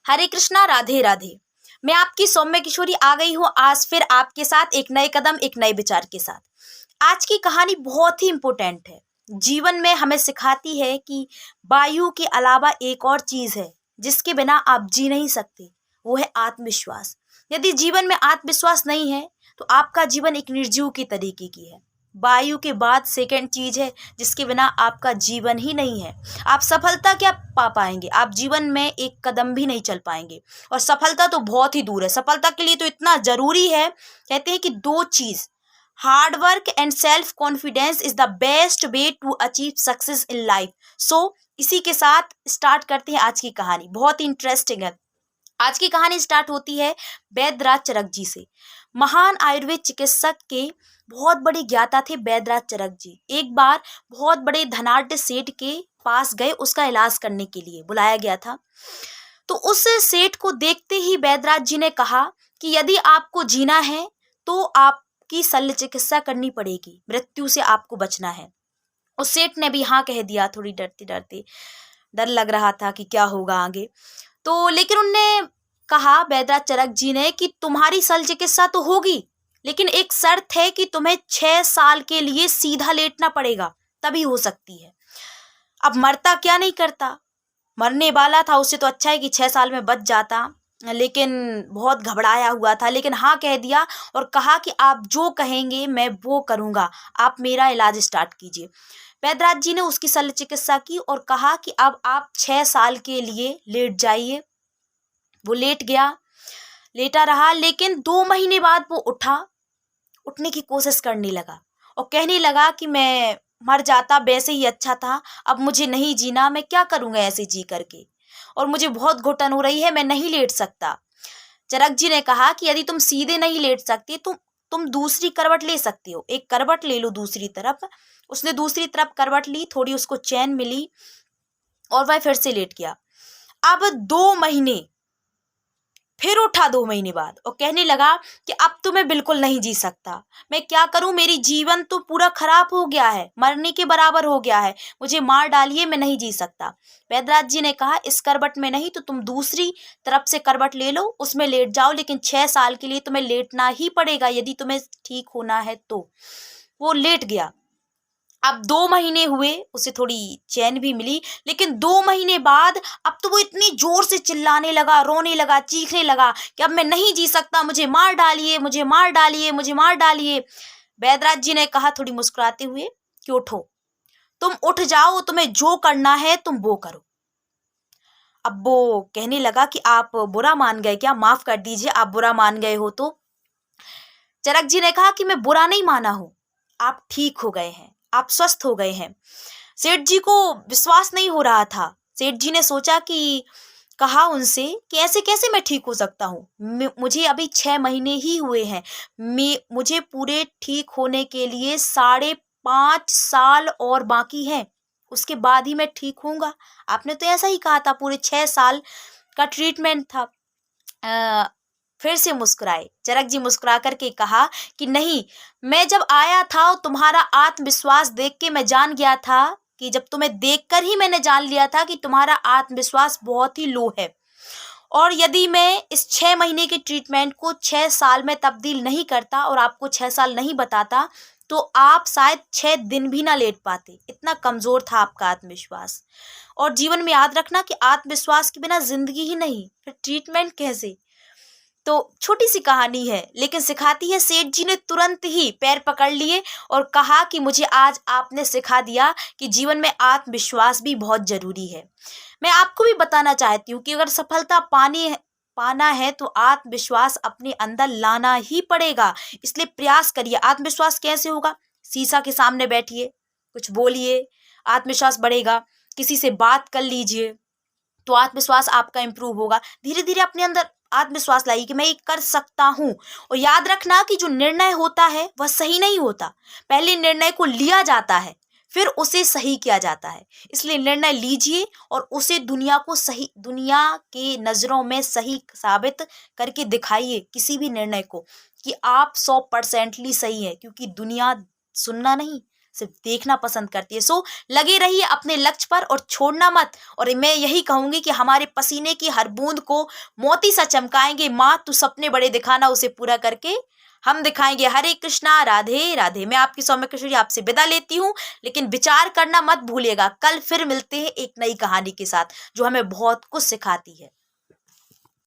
हरे कृष्णा, राधे राधे। मैं आपकी सौम्य किशोरी आ गई हूँ आज फिर आपके साथ एक नए कदम, एक नए विचार के साथ। आज की कहानी बहुत ही इम्पोर्टेंट है। जीवन में हमें सिखाती है कि वायु के अलावा एक और चीज है जिसके बिना आप जी नहीं सकते, वो है आत्मविश्वास। यदि जीवन में आत्मविश्वास नहीं है तो आपका जीवन एक निर्जीव की तरीके की है। वायु के बाद सेकंड चीज है जिसके बिना आपका जीवन ही नहीं है। आप सफलता क्या पा पाएंगे? आप जीवन में एक कदम भी नहीं चल पाएंगे। और सफलता तो बहुत ही दूर है। सफलता के लिए तो इतना जरूरी है, कहते हैं कि दो चीज, hard work and self confidence is the best way to achieve success in life. So इसी के साथ स्टार्ट करते हैं आज की कहानी। बहुत ही इंटरेस्टिंग है। आज की कहानी स्टार्ट होती है वैद्यराज चरक जी से। महान आयुर्वेद चिकित्सक के बहुत बड़े ज्ञाता थे वैद्यराज चरक जी। एक बार बहुत बड़े धनाढ्य सेठ के पास गए, उसका इलाज करने के लिए बुलाया गया था। तो उस सेठ को देखते ही वैद्यराज जी ने कहा कि यदि आपको जीना है तो आपकी शल्य चिकित्सा करनी पड़ेगी, मृत्यु से आपको बचना है। उस सेठ ने भी हाँ कह दिया, थोड़ी डरते डरते, डर लग रहा था कि क्या होगा आगे। तो लेकिन उनने कहा वैद्यराज चरक जी ने कि तुम्हारी शल्य चिकित्सा तो होगी, लेकिन एक शर्त है कि तुम्हें 6 साल के लिए सीधा लेटना पड़ेगा, तभी हो सकती है। अब मरता क्या नहीं करता, मरने वाला था, उससे तो अच्छा है कि 6 साल में बच जाता, लेकिन बहुत घबराया हुआ था। लेकिन हाँ कह दिया और कहा कि आप जो कहेंगे मैं वो करूँगा, आप मेरा इलाज स्टार्ट कीजिए। वैद्यराज जी ने उसकी शल्य चिकित्सा की और कहा कि अब आप 6 साल के लिए लेट जाइए। वो लेट गया, लेटा रहा, लेकिन 2 महीने बाद वो उठने की कोशिश करने लगा और कहने लगा कि मैं मर जाता वैसे ही अच्छा था, अब मुझे नहीं जीना, मैं क्या करूँगा ऐसे जी करके, और मुझे बहुत घुटन हो रही है, मैं नहीं लेट सकता। चरक जी ने कहा कि यदि तुम सीधे नहीं लेट सकती तुम दूसरी करवट ले सकती हो, एक करवट ले लो दूसरी तरफ। उसने दूसरी तरफ करवट ली, थोड़ी उसको चैन मिली और वह फिर से लेट गया। अब 2 महीने, फिर उठा 2 महीने बाद और कहने लगा कि अब तो मैं बिल्कुल नहीं जी सकता, मैं क्या करूं, मेरी जीवन तो पूरा खराब हो गया है, मरने के बराबर हो गया है, मुझे मार डालिए, मैं नहीं जी सकता। वैद्यराज जी ने कहा इस करवट में नहीं तो तुम दूसरी तरफ से करवट ले लो, उसमें लेट जाओ, लेकिन 6 साल के लिए तुम्हें लेटना ही पड़ेगा यदि तुम्हें ठीक होना है तो। वो लेट गया। अब 2 महीने हुए, उसे थोड़ी चैन भी मिली, लेकिन 2 महीने बाद अब तो वो इतनी जोर से चिल्लाने लगा, रोने लगा, चीखने लगा कि अब मैं नहीं जी सकता, मुझे मार डालिए, मुझे मार डालिए, मुझे मार डालिए। वैद्यराज जी ने कहा थोड़ी मुस्कुराते हुए कि उठो, तुम उठ जाओ, तुम्हें जो करना है तुम वो करो। अब वो कहने लगा कि आप बुरा मान गए क्या, माफ कर दीजिए, आप बुरा मान गए हो तो। चरक जी ने कहा कि मैं बुरा नहीं माना हूं, आप ठीक हो गए हैं, आप स्वस्थ हो गए हैं। सेठ जी को विश्वास नहीं हो रहा था। सेठ जी ने सोचा कि कहा उनसे कि ऐसे कैसे मैं ठीक हो सकता हूँ, मुझे अभी 6 महीने ही हुए हैं, मुझे पूरे ठीक होने के लिए 5.5 साल और बाकी हैं, उसके बाद ही मैं ठीक होऊंगा। आपने तो ऐसा ही कहा था, पूरे 6 साल का ट्रीटमेंट था। अ, फिर से मुस्कुराए चरक जी, मुस्कुरा करके कहा कि नहीं, मैं जब आया था तुम्हारा आत्मविश्वास देख के मैं जान गया था कि जब तुम्हें देखकर ही मैंने जान लिया था कि तुम्हारा आत्मविश्वास बहुत ही लो है, और यदि मैं इस 6 महीने के ट्रीटमेंट को 6 साल में तब्दील नहीं करता और आपको 6 साल नहीं बताता तो आप शायद 6 दिन भी ना लेट पाते। इतना कमजोर था आपका आत्मविश्वास। और जीवन में याद रखना कि आत्मविश्वास के बिना जिंदगी ही नहीं, फिर ट्रीटमेंट कैसे। तो छोटी सी कहानी है लेकिन सिखाती है। सेठ जी ने तुरंत ही पैर पकड़ लिए और कहा कि मुझे आज आपने सिखा दिया कि जीवन में आत्मविश्वास भी बहुत जरूरी है। मैं आपको भी बताना चाहती हूँ कि अगर सफलता पाना है तो आत्मविश्वास अपने अंदर लाना ही पड़ेगा, इसलिए प्रयास करिए। आत्मविश्वास कैसे होगा? शीशा के सामने बैठिए, कुछ बोलिए, आत्मविश्वास बढ़ेगा। किसी से बात कर लीजिए तो आत्मविश्वास आपका इंप्रूव होगा। धीरे धीरे अपने अंदर आत्मविश्वास लाइए कि मैं ये कर सकता हूँ। और याद रखना कि जो निर्णय होता है वह सही नहीं होता, पहले निर्णय को लिया जाता है फिर उसे सही किया जाता है। इसलिए निर्णय लीजिए और उसे दुनिया के नजरों में सही साबित करके दिखाइए किसी भी निर्णय को कि आप 100% सही है, क्योंकि दुनिया सुनना नहीं, सिर्फ देखना पसंद करती है। सो लगे रहिए अपने लक्ष्य पर और छोड़ना मत। और मैं यही कहूंगी कि हमारे पसीने की हर बूंद को मोती सा चमकाएंगे। माँ तू सपने बड़े दिखाना, उसे पूरा करके हम दिखाएंगे। हरे कृष्णा, राधे राधे। मैं आपकी सौम्य किशोरी आपसे विदा लेती हूँ, लेकिन विचार करना मत भूलिएगा। कल फिर मिलते हैं एक नई कहानी के साथ जो हमें बहुत कुछ सिखाती है।